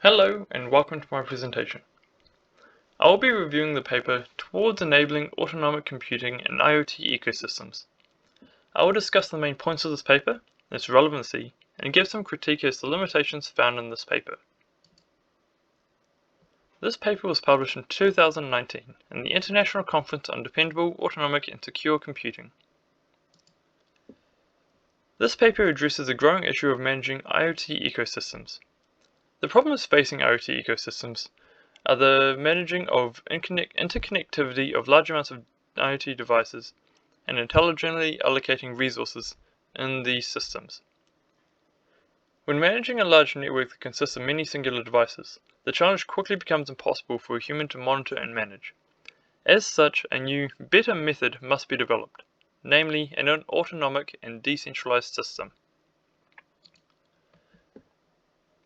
Hello and welcome to my presentation. I will be reviewing the paper Towards Enabling Autonomic Computing in IoT Ecosystems. I will discuss the main points of this paper, its relevancy, and give some critique as to limitations found in this paper. This paper was published in 2019 in the International Conference on Dependable, Autonomic and Secure Computing. This paper addresses the growing issue of managing IoT ecosystems. The problems facing IoT ecosystems are the managing of interconnectivity of large amounts of IoT devices and intelligently allocating resources in these systems. When managing a large network that consists of many singular devices, the challenge quickly becomes impossible for a human to monitor and manage. As such, a new, better method must be developed, namely an autonomic and decentralized system.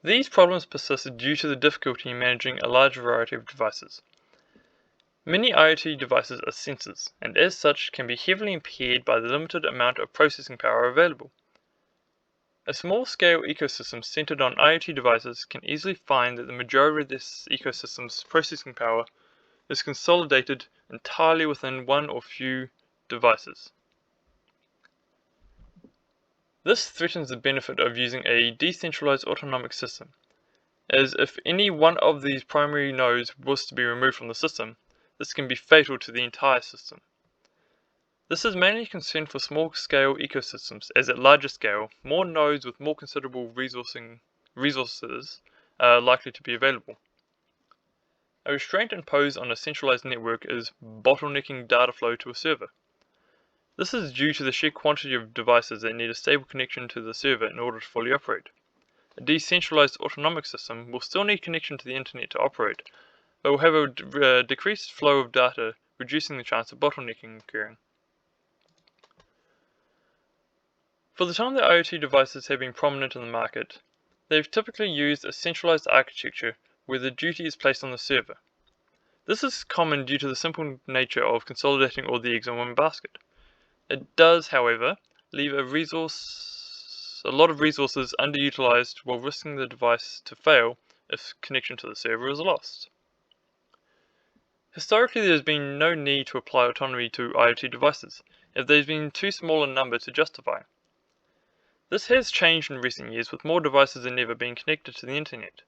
These problems persist due to the difficulty in managing a large variety of devices. Many IoT devices are sensors, and as such can be heavily impaired by the limited amount of processing power available. A small-scale ecosystem centered on IoT devices can easily find that the majority of this ecosystem's processing power is consolidated entirely within one or few devices. This threatens the benefit of using a decentralized autonomic system, as if any one of these primary nodes was to be removed from the system, this can be fatal to the entire system. This is mainly concerned for small-scale ecosystems, as at larger scale, more nodes with more considerable resources are likely to be available. A restraint imposed on a centralized network is bottlenecking data flow to a server. This is due to the sheer quantity of devices that need a stable connection to the server in order to fully operate. A decentralized autonomic system will still need connection to the internet to operate, but will have a decreased flow of data, reducing the chance of bottlenecking occurring. For the time that IoT devices have been prominent in the market, they have typically used a centralized architecture where the duty is placed on the server. This is common due to the simple nature of consolidating all the eggs in one basket. It does, however, leave a lot of resources underutilized while risking the device to fail if connection to the server is lost. Historically, there has been no need to apply autonomy to IoT devices, if there has been too small a number to justify. This has changed in recent years with more devices than ever being connected to the internet.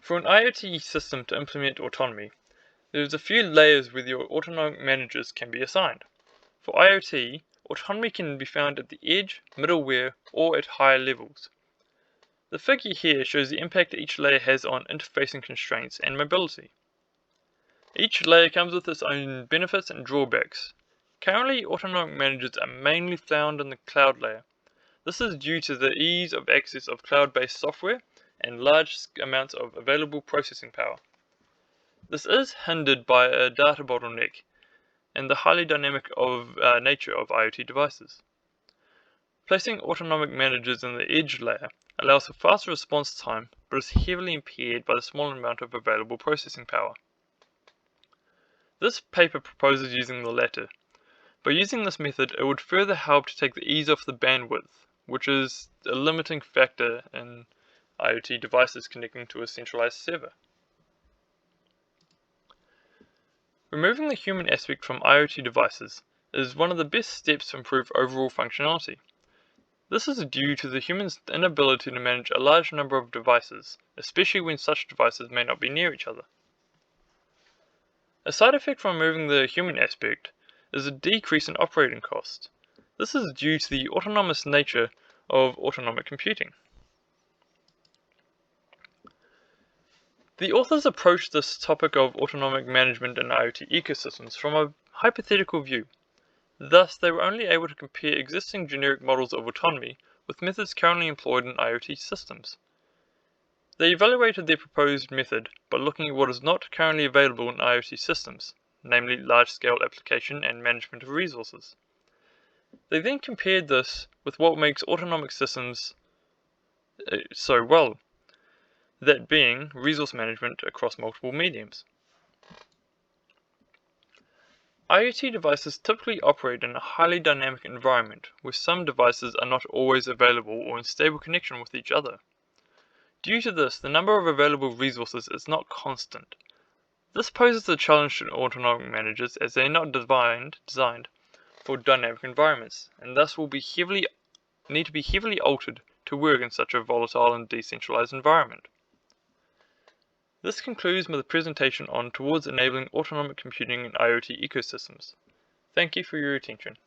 For an IoT system to implement autonomy, there is a few layers where the autonomic managers can be assigned. For IoT, autonomy can be found at the edge, middleware, or at higher levels. The figure here shows the impact each layer has on interfacing constraints and mobility. Each layer comes with its own benefits and drawbacks. Currently, autonomic managers are mainly found in the cloud layer. This is due to the ease of access of cloud-based software and large amounts of available processing power. This is hindered by a data bottleneck and the highly dynamic nature of IoT devices. Placing autonomic managers in the edge layer allows for faster response time, but is heavily impaired by the small amount of available processing power. This paper proposes using the latter. By using this method, it would further help to take the ease off the bandwidth, which is a limiting factor in IoT devices connecting to a centralized server. Removing the human aspect from IoT devices is one of the best steps to improve overall functionality. This is due to the human's inability to manage a large number of devices, especially when such devices may not be near each other. A side effect from removing the human aspect is a decrease in operating cost. This is due to the autonomous nature of autonomic computing. The authors approached this topic of autonomic management in IoT ecosystems from a hypothetical view. Thus, they were only able to compare existing generic models of autonomy with methods currently employed in IoT systems. They evaluated their proposed method by looking at what is not currently available in IoT systems, namely large-scale application and management of resources. They then compared this with what makes autonomic systems so well, that being resource management across multiple mediums. IoT devices typically operate in a highly dynamic environment, where some devices are not always available or in stable connection with each other. Due to this, the number of available resources is not constant. This poses a challenge to autonomic managers as they are not designed for dynamic environments, and thus will need to be heavily altered to work in such a volatile and decentralized environment. This concludes the presentation on towards enabling autonomic computing in IoT ecosystems. Thank you for your attention.